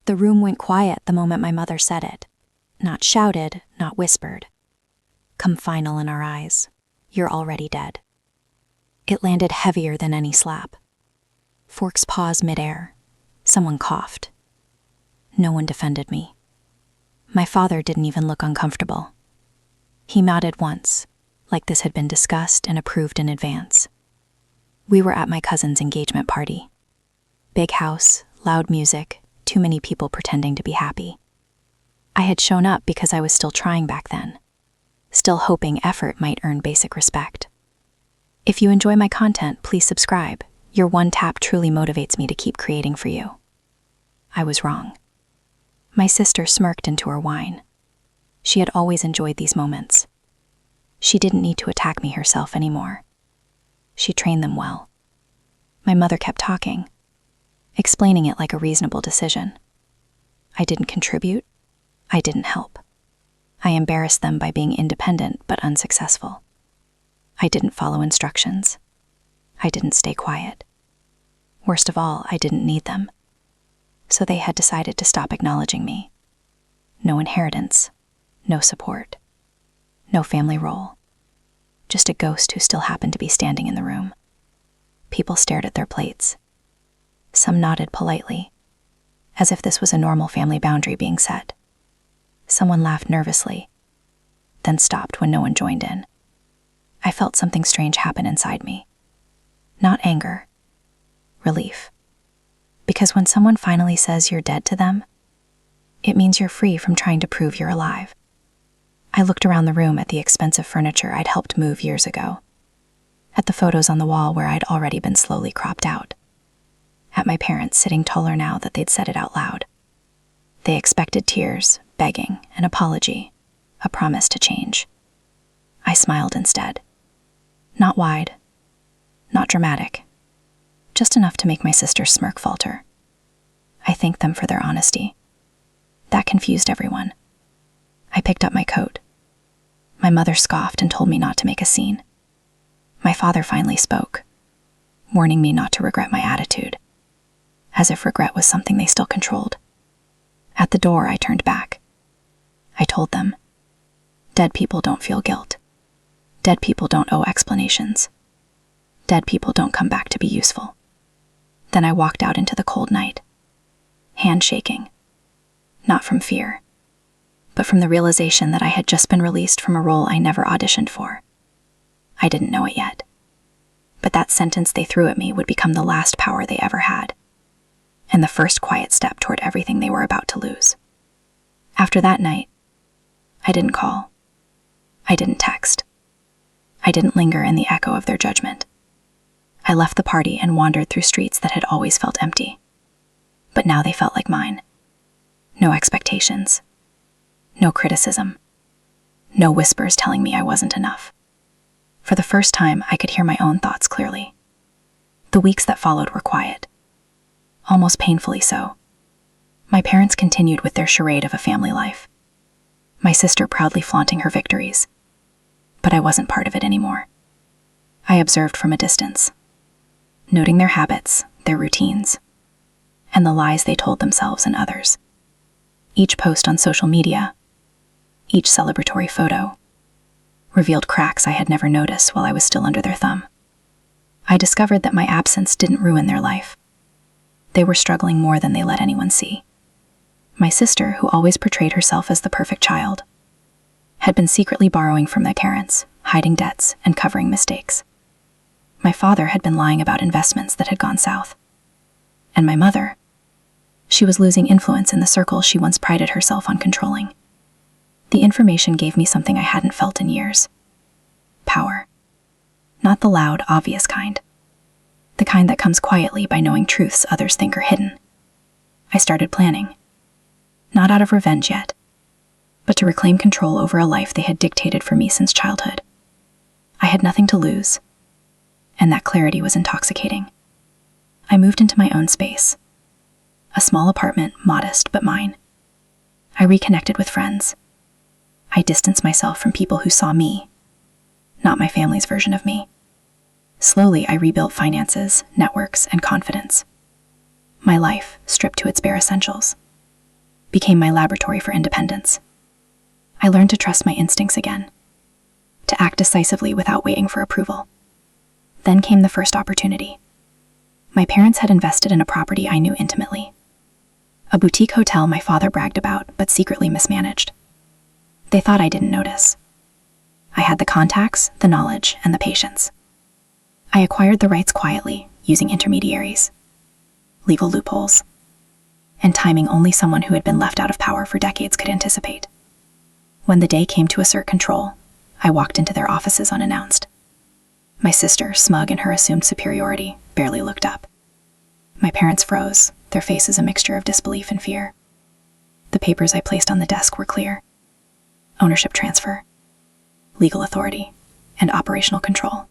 The room went quiet the moment my mother said it. Not shouted, not whispered. Come final in our eyes. You're already dead. It landed heavier than any slap. Forks paused midair. Someone coughed. No one defended me. My father didn't even look uncomfortable. He nodded once, like this had been discussed and approved in advance. We were at my cousin's engagement party. Big house, loud music, too many people pretending to be happy. I had shown up because I was still trying back then, still hoping effort might earn basic respect. If you enjoy my content, please subscribe. Your one tap truly motivates me to keep creating for you. I was wrong. My sister smirked into her wine. She had always enjoyed these moments. She didn't need to attack me herself anymore. She trained them well. My mother kept talking, explaining it like a reasonable decision. I didn't contribute. I didn't help. I embarrassed them by being independent but unsuccessful. I didn't follow instructions. I didn't stay quiet. Worst of all, I didn't need them. So they had decided to stop acknowledging me. No inheritance, no support, no family role. Just a ghost who still happened to be standing in the room. People stared at their plates. Some nodded politely, as if this was a normal family boundary being set. Someone laughed nervously, then stopped when no one joined in. I felt something strange happen inside me. Not anger, relief. Because when someone finally says you're dead to them, it means you're free from trying to prove you're alive. I looked around the room at the expensive furniture I'd helped move years ago, at the photos on the wall where I'd already been slowly cropped out, at my parents sitting taller now that they'd said it out loud. They expected tears, begging, an apology, a promise to change. I smiled instead. Not wide, not dramatic, just enough to make my sister's smirk falter. I thanked them for their honesty. That confused everyone. I picked up my coat. My mother scoffed and told me not to make a scene. My father finally spoke, warning me not to regret my attitude, as if regret was something they still controlled. At the door, I turned back. I told them, dead people don't feel guilt. Dead people don't owe explanations. Dead people don't come back to be useful. Then I walked out into the cold night, hand shaking, not from fear, but from the realization that I had just been released from a role I never auditioned for. I didn't know it yet, but that sentence they threw at me would become the last power they ever had, and the first quiet step toward everything they were about to lose. After that night, I didn't call. I didn't text. I didn't linger in the echo of their judgment. I left the party and wandered through streets that had always felt empty. But now they felt like mine. No expectations. No criticism. No whispers telling me I wasn't enough. For the first time, I could hear my own thoughts clearly. The weeks that followed were quiet. Almost painfully so. My parents continued with their charade of a family life. My sister proudly flaunting her victories. But I wasn't part of it anymore. I observed from a distance, noting their habits, their routines, and the lies they told themselves and others. Each post on social media, each celebratory photo, revealed cracks I had never noticed while I was still under their thumb. I discovered that my absence didn't ruin their life. They were struggling more than they let anyone see. My sister, who always portrayed herself as the perfect child, had been secretly borrowing from their parents, hiding debts, and covering mistakes. My father had been lying about investments that had gone south. And my mother, she was losing influence in the circle she once prided herself on controlling. The information gave me something I hadn't felt in years. Power. Not the loud, obvious kind. The kind that comes quietly by knowing truths others think are hidden. I started planning. Not out of revenge yet, but to reclaim control over a life they had dictated for me since childhood. I had nothing to lose, and that clarity was intoxicating. I moved into my own space. A small apartment, modest but mine. I reconnected with friends. I distanced myself from people who saw me, not my family's version of me. Slowly, I rebuilt finances, networks, and confidence. My life, stripped to its bare essentials. became my laboratory for independence. I learned to trust my instincts again, to act decisively without waiting for approval. Then came the first opportunity. My parents had invested in a property I knew intimately, a boutique hotel my father bragged about but secretly mismanaged. They thought I didn't notice. I had the contacts, the knowledge, and the patience. I acquired the rights quietly, using intermediaries, legal loopholes, and timing only someone who had been left out of power for decades could anticipate. When the day came to assert control, I walked into their offices unannounced. My sister, smug in her assumed superiority, barely looked up. My parents froze, their faces a mixture of disbelief and fear. The papers I placed on the desk were clear: ownership transfer, legal authority, and operational control,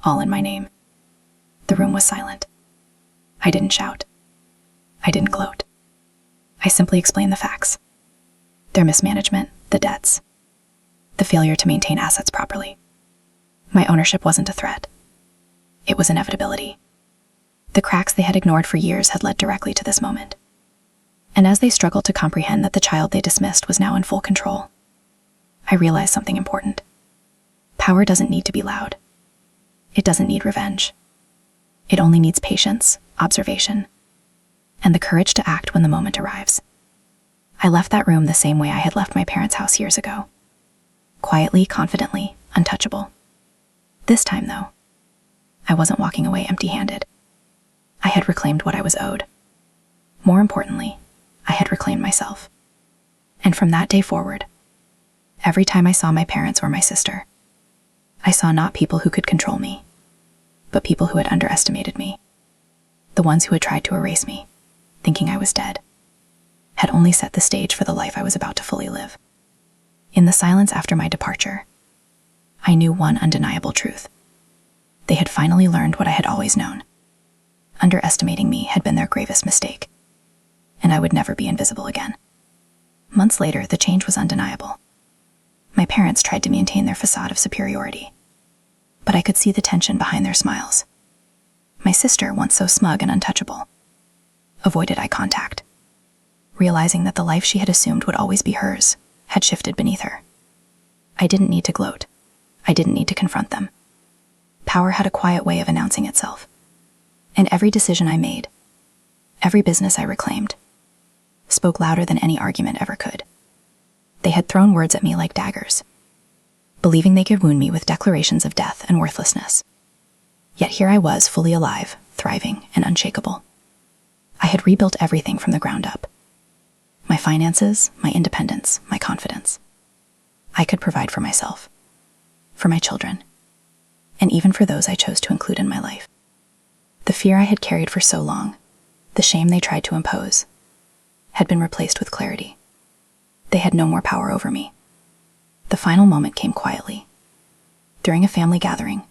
all in my name. The room was silent. I didn't shout. I didn't gloat. I simply explained the facts: their mismanagement, the debts, the failure to maintain assets properly. My ownership wasn't a threat. It was inevitability. The cracks they had ignored for years had led directly to this moment. And as they struggled to comprehend that the child they dismissed was now in full control, I realized something important. Power doesn't need to be loud. It doesn't need revenge. It only needs patience, observation, and the courage to act when the moment arrives. I left that room the same way I had left my parents' house years ago. Quietly, confidently, untouchable. This time, though, I wasn't walking away empty-handed. I had reclaimed what I was owed. More importantly, I had reclaimed myself. And from that day forward, every time I saw my parents or my sister, I saw not people who could control me, but people who had underestimated me. The ones who had tried to erase me, thinking I was dead, had only set the stage for the life I was about to fully live. In the silence after my departure, I knew one undeniable truth. They had finally learned what I had always known. Underestimating me had been their gravest mistake, and I would never be invisible again. Months later, the change was undeniable. My parents tried to maintain their facade of superiority, but I could see the tension behind their smiles. My sister, once so smug and untouchable, avoided eye contact, realizing that the life she had assumed would always be hers had shifted beneath her. I didn't need to gloat. I didn't need to confront them. Power had a quiet way of announcing itself. And every decision I made, every business I reclaimed, spoke louder than any argument ever could. They had thrown words at me like daggers, believing they could wound me with declarations of death and worthlessness. Yet here I was, fully alive, thriving, and unshakable. I had rebuilt everything from the ground up. My finances, my independence, my confidence. I could provide for myself, for my children, and even for those I chose to include in my life. The fear I had carried for so long, the shame they tried to impose, had been replaced with clarity. They had no more power over me. The final moment came quietly. During a family gathering,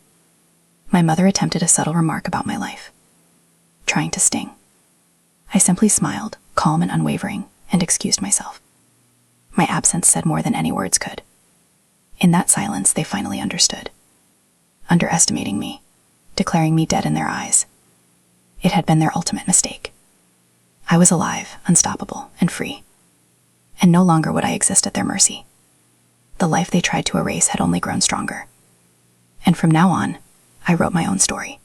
my mother attempted a subtle remark about my life, trying to sting. I simply smiled, calm and unwavering, and excused myself. My absence said more than any words could. In that silence, they finally understood. Underestimating me, declaring me dead in their eyes. It had been their ultimate mistake. I was alive, unstoppable, and free. And no longer would I exist at their mercy. The life they tried to erase had only grown stronger. And from now on, I wrote my own story.